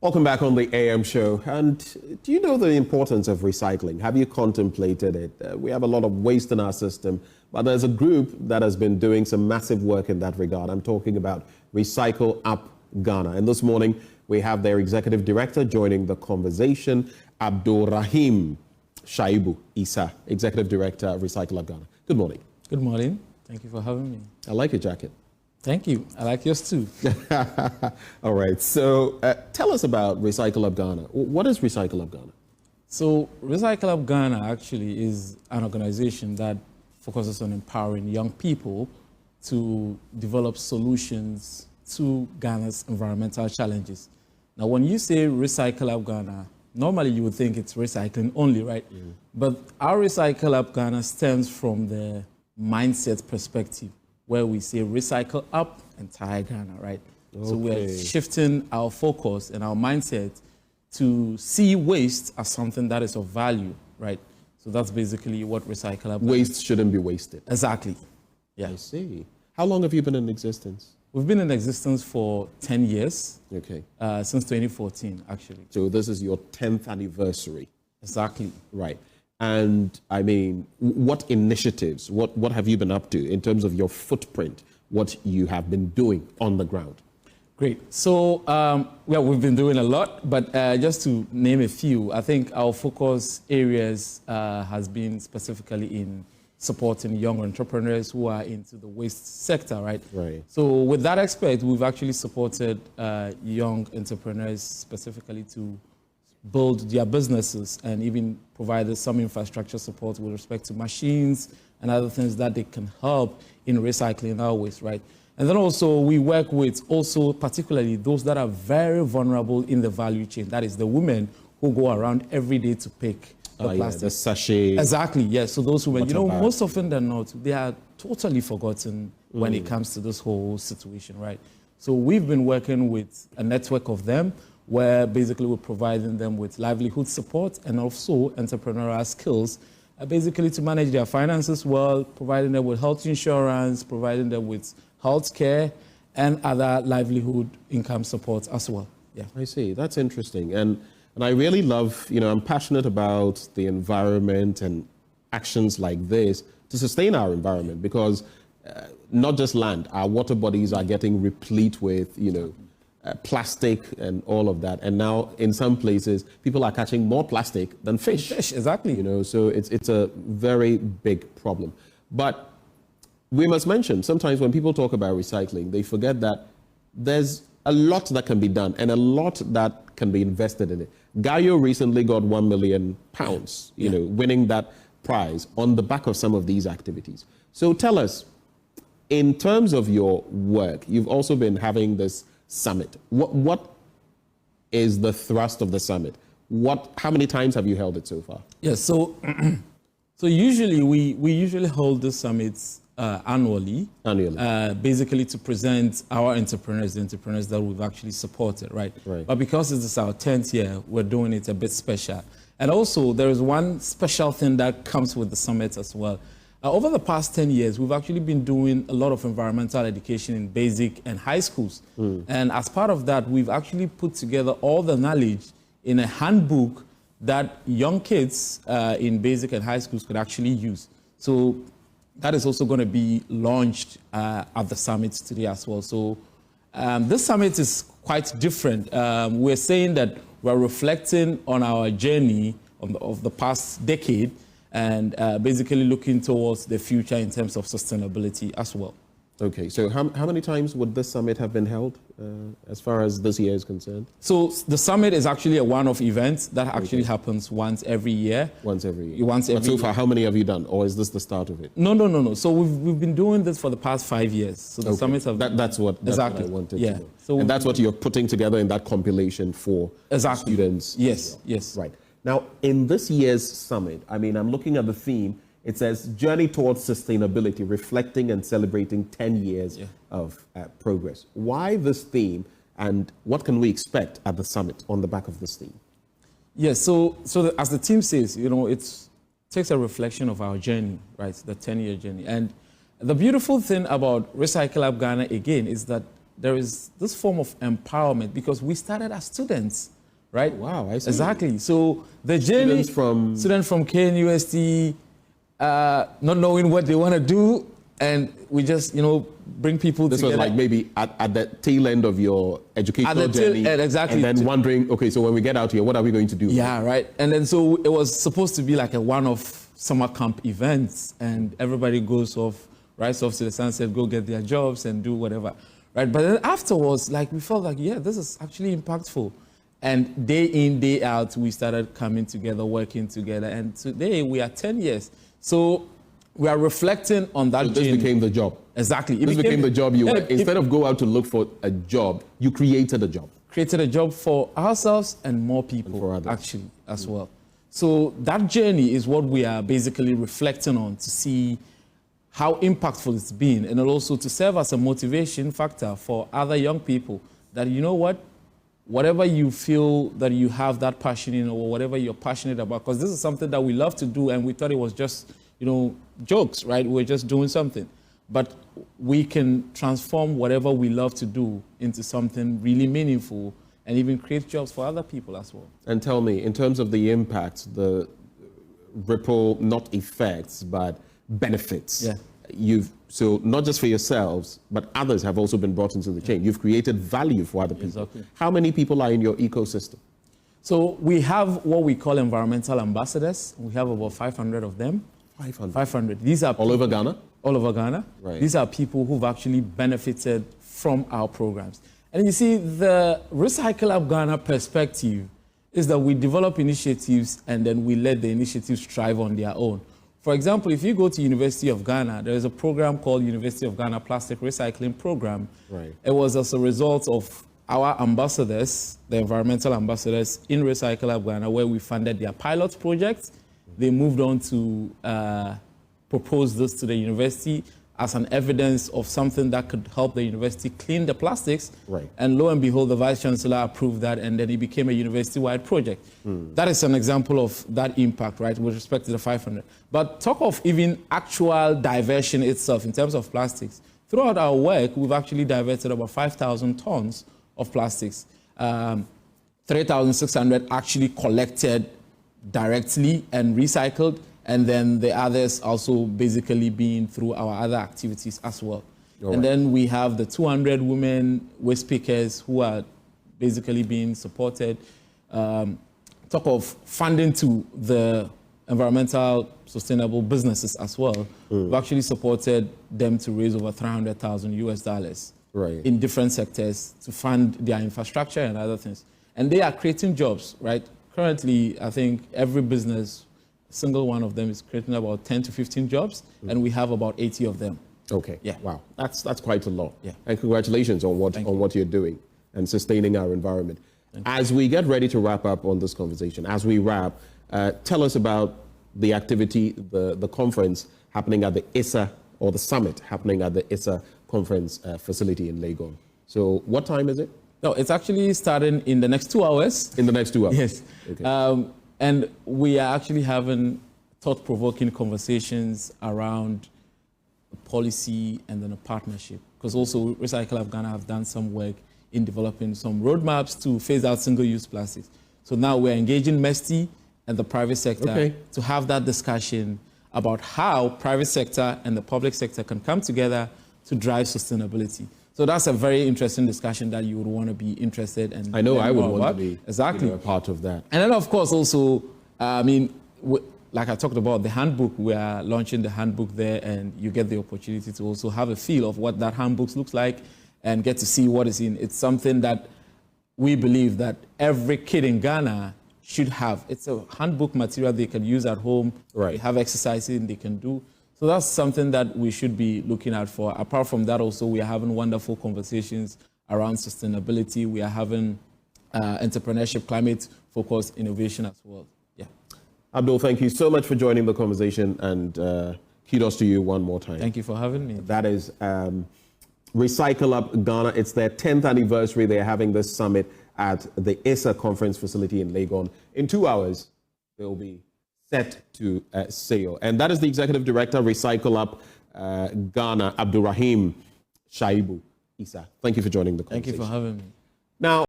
Welcome back on the AM show. And do you know the importance of recycling? Have you contemplated it? We have a lot of waste in our system, but there's a group that has been doing some massive work in that regard. I'm talking about Recycle Up Ghana. And this morning, we have their executive director joining the conversation, Abdul Rahim Shaibu Isa, executive director of Recycle Up Ghana. Good morning. Good morning. Thank you for having me. I like your jacket. Thank you. I like yours too. All right. So tell us about Recycle Up Ghana. What is Recycle Up Ghana? So Recycle Up Ghana actually is an organization that focuses on empowering young people to develop solutions to Ghana's environmental challenges. Now, when you say Recycle Up Ghana, normally you would think it's recycling only, right? Mm. But our Recycle Up Ghana stems from the mindset perspective, where we say recycle up entire Ghana, right? Okay. So we're shifting our focus and our mindset to see waste as something that is of value, right? So that's basically what Recycle Up Ghana. Waste shouldn't be wasted. Exactly. Yeah. I see. How long have you been in existence? We've been in existence for 10 years. Okay. Since 2014, actually. So this is your 10th anniversary. Exactly. Right. And I mean, what initiatives, what have you been up to in terms of your footprint, what you have been doing on the ground? Great. So, we've been doing a lot, but just to name a few, I think our focus areas has been specifically in supporting young entrepreneurs who are into the waste sector, right? Right. So with that aspect, we've actually supported young entrepreneurs specifically to build their businesses and even provided some infrastructure support with respect to machines and other things that they can help in recycling our waste, right? And then also we work with also particularly those that are very vulnerable in the value chain. That is the women who go around every day to pick the plastic. Yeah, the sachet. Exactly, yes. So those women, most often than not, they are totally forgotten when it comes to this whole situation, right? So we've been working with a network of them where basically we're providing them with livelihood support and also entrepreneurial skills, basically to manage their finances well, providing them with health insurance, providing them with health care, and other livelihood income support as well. Yeah. I see. That's interesting. And I really love, I'm passionate about the environment and actions like this to sustain our environment because not just land, our water bodies are getting replete with, plastic and all of that. And now in some places, people are catching more plastic than fish. Exactly. So it's a very big problem. But we must mention, sometimes when people talk about recycling, they forget that there's a lot that can be done and a lot that can be invested in it. Gaio recently got £1 million, winning that prize on the back of some of these activities. So tell us, in terms of your work, you've also been having this summit. What is the thrust of the summit? How many times have you held it so far? Yes, so usually we usually hold the summits annually. Basically to present our entrepreneurs, the entrepreneurs that we've actually supported, right? But because this is our 10th year, we're doing it a bit special. And also there is one special thing that comes with the summit as well. Over the past 10 years, we've actually been doing a lot of environmental education in basic and high schools. And as part of that, we've actually put together all the knowledge in a handbook that young kids in basic and high schools could actually use. So that is also going to be launched at the summit today as well. So this summit is quite different. We're saying that we're reflecting on our journey of the past decade and basically looking towards the future in terms of sustainability as well. Okay, so how many times would this summit have been held as far as this year is concerned? So the summit is actually a one-off event that actually happens once every year. Once every year. But so far, how many have you done, or is this the start of it? No. So we've been doing this for the past 5 years. So the summits have that's what I wanted to know. So and that's what you're putting together in that compilation for students. Yes. Right. Now, in this year's summit, I'm looking at the theme. It says, Journey Towards Sustainability, Reflecting and Celebrating 10 Years of Progress. Why this theme, and what can we expect at the summit on the back of this theme? Yes, so as the theme says, it takes a reflection of our journey, right, the 10-year journey. And the beautiful thing about Recycle Up Ghana, again, is that there is this form of empowerment because we started as students, right? Wow, I see. Exactly. So the journey, students from KNUST, not knowing what they want to do, and we just, bring people together. This was like maybe at the tail end of your educational journey. Exactly. And then wondering, okay, so when we get out here, what are we going to do? Yeah, right. And then so it was supposed to be like a one-off summer camp event, and everybody goes off, rise off to the sunset, go get their jobs and do whatever, right? But then afterwards, like we felt like, yeah, this is actually impactful. And day in, day out, we started coming together, working together. And today we are 10 years. So we are reflecting on that journey. This became the job. Exactly. This became the job you were. Instead of go out to look for a job, you created a job. Created a job for ourselves and more people, and for others. Actually, as well. So that journey is what we are basically reflecting on to see how impactful it's been, and also to serve as a motivation factor for other young people that, you know what, whatever you feel that you have that passion in, or whatever you're passionate about, because this is something that we love to do, and we thought it was just, jokes, right? We're just doing something. But we can transform whatever we love to do into something really meaningful and even create jobs for other people as well. And tell me, in terms of the impact, the ripple, not effects, but benefits. Yeah. So not just for yourselves, but others have also been brought into the chain. You've created value for other people. Exactly. How many people are in your ecosystem? So we have what we call environmental ambassadors. We have about 500 of them. 500. These are all over Ghana? All over Ghana. Right. These are people who've actually benefited from our programs. And you see, the Recycle Up Ghana perspective is that we develop initiatives and then we let the initiatives thrive on their own. For example, if you go to University of Ghana, there is a program called University of Ghana Plastic Recycling Program. Right. It was as a result of our ambassadors, the environmental ambassadors in Recycle Up Ghana, where we funded their pilot project. They moved on to propose this to the university as an evidence of something that could help the university clean the plastics. Right. And lo and behold, the Vice Chancellor approved that, and then it became a university-wide project. That is an example of that impact, right, with respect to the 500. But talk of even actual diversion itself in terms of plastics. Throughout our work, we've actually diverted about 5,000 tons of plastics. 3,600 actually collected directly and recycled, and then the others also basically being through our other activities as well. And then we have the 200 women waste pickers who are basically being supported. Talk of funding to the environmental sustainable businesses as well. We've actually supported them to raise over $300,000 in different sectors to fund their infrastructure and other things. And they are creating jobs, right? Currently, I think every business, single one of them is creating about 10 to 15 jobs, and we have about 80 of them. Okay. Yeah. Wow. That's quite a lot. Yeah. And congratulations on what you're doing and sustaining our environment. As we get ready to wrap up on this conversation, as we wrap, tell us about the activity, the conference happening at the ISA, or the summit happening at the ISA conference facility in Legon. So what time is it? No, it's actually starting in the next 2 hours. In the next 2 hours? Yes. Okay. And we are actually having thought-provoking conversations around policy and then a partnership. Because also Recycle Up Ghana have done some work in developing some roadmaps to phase out single-use plastics. So now we're engaging MESTI and the private sector to have that discussion about how private sector and the public sector can come together to drive sustainability. So that's a very interesting discussion that you would want to be interested in. I know I would want to be a part of that. And then, of course, also, like I talked about, the handbook, we are launching the handbook there, and you get the opportunity to also have a feel of what that handbook looks like and get to see what is in. It's something that we believe that every kid in Ghana should have. It's a handbook material they can use at home. Right. They have exercises they can do. So that's something that we should be looking at for. Apart from that, also, we are having wonderful conversations around sustainability. We are having entrepreneurship, climate-focused innovation as well. Yeah. Abdul, thank you so much for joining the conversation, and kudos to you one more time. Thank you for having me. That is Recycle Up Ghana. It's their 10th anniversary. They're having this summit at the ISA conference facility in Legon. In 2 hours, they'll be set to sail. And that is the Executive Director, Recycle Up Ghana, Abdulrahim Shaibu, Issa. Thank you for joining the Thank conversation. you for having me. Now,